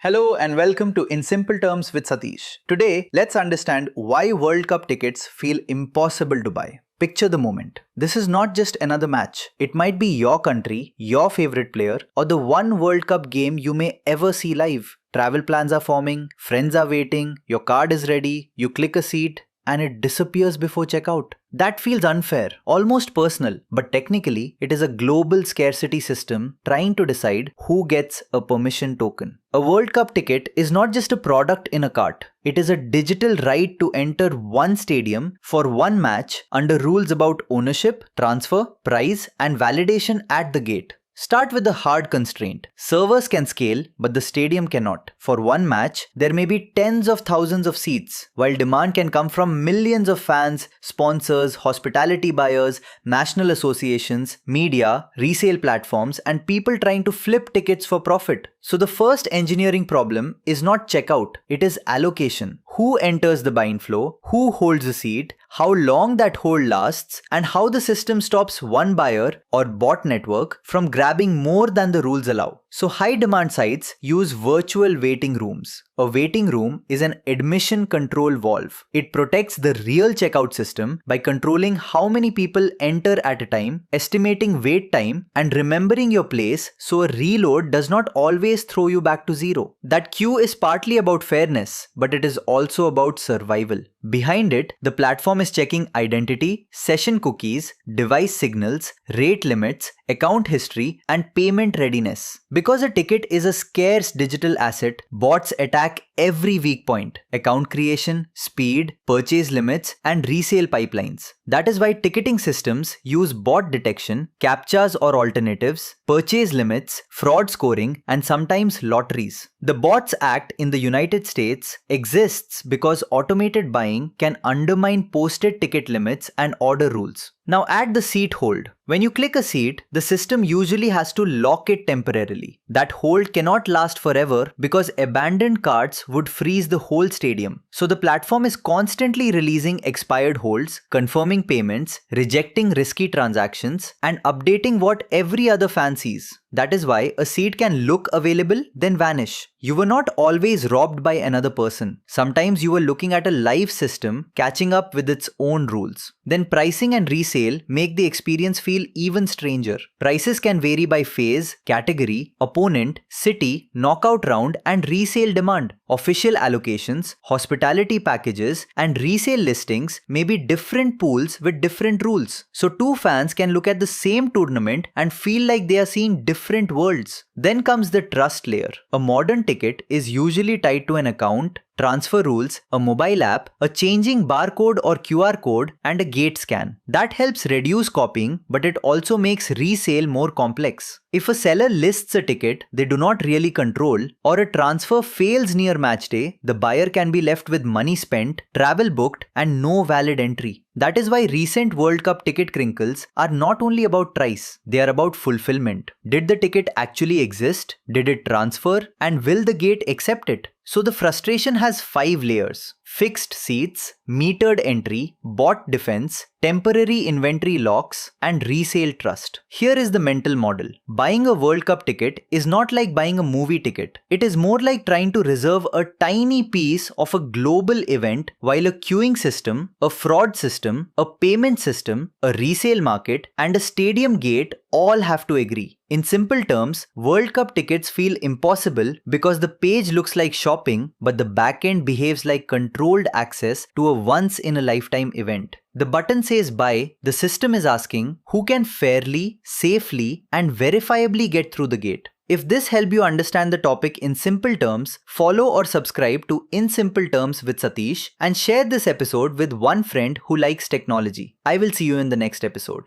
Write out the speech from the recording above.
Hello and welcome to In Simple Terms with Satish. Today, let's understand why World Cup tickets feel impossible to buy. Picture the moment. This is not just another match. It might be your country, your favorite player, or the one World Cup game you may ever see live. Travel plans are forming, friends are waiting, your card is ready, you click a seat, and it disappears before checkout. That feels unfair, almost personal, but technically it is a global scarcity system trying to decide who gets a permission token. A World Cup ticket is not just a product in a cart. It is a digital right to enter one stadium for one match under rules about ownership, transfer, price, and validation at the gate. Start with the hard constraint. Servers can scale, but the stadium cannot. For one match, there may be tens of thousands of seats, while demand can come from millions of fans, sponsors, hospitality buyers, national associations, media, resale platforms, and people trying to flip tickets for profit. So the first engineering problem is not checkout, it is allocation. Who enters the buying flow, who holds the seat, how long that hold lasts, and how the system stops one buyer or bot network from grabbing more than the rules allow. So high demand sites use virtual waiting rooms. A waiting room is an admission control valve. It protects the real checkout system by controlling how many people enter at a time, estimating wait time, and remembering your place so a reload does not always throw you back to zero. That queue is partly about fairness, but it is also about survival. Behind it, the platform is checking identity, session cookies, device signals, rate limits, account history, and payment readiness. Because a ticket is a scarce digital asset, bots attack every weak point: account creation, speed, purchase limits, and resale pipelines. That is why ticketing systems use bot detection, captchas or alternatives, purchase limits, fraud scoring, and sometimes lotteries. The Bots Act in the United States exists because automated buying can undermine posted ticket limits and order rules. Now add the seat hold. When you click a seat, the system usually has to lock it temporarily. That hold cannot last forever because abandoned carts would freeze the whole stadium. So the platform is constantly releasing expired holds, confirming payments, rejecting risky transactions, and updating what every other fan sees. That is why a seat can look available, then vanish. You were not always robbed by another person. Sometimes you were looking at a live system catching up with its own rules. Then pricing and resale make the experience feel even stranger. Prices can vary by phase, category, opponent, city, knockout round, and resale demand. Official allocations, hospitality packages, and resale listings may be different pools with different rules. So two fans can look at the same tournament and feel like they are seeing different worlds. Then comes the trust layer. A modern ticket is usually tied to an account, transfer rules, a mobile app, a changing barcode or QR code, and a gate scan. That helps reduce copying, but it also makes resale more complex. If a seller lists a ticket they do not really control, or a transfer fails near match day, the buyer can be left with money spent, travel booked, and no valid entry. That is why recent World Cup ticket crinkles are not only about price, they are about fulfillment. Did the ticket actually exist? Did it transfer? And will the gate accept it? So the frustration has 5 layers: fixed seats, metered entry, bot defense, temporary inventory locks, and resale trust. Here is the mental model. Buying a World Cup ticket is not like buying a movie ticket. It is more like trying to reserve a tiny piece of a global event while a queuing system, a fraud system, a payment system, a resale market, and a stadium gate all have to agree. In simple terms, World Cup tickets feel impossible because the page looks like shopping, but the backend behaves like controlled access to a once-in-a-lifetime event. The button says buy, the system is asking who can fairly, safely, and verifiably get through the gate. If this helped you understand the topic in simple terms, follow or subscribe to In Simple Terms with Satish and share this episode with one friend who likes technology. I will see you in the next episode.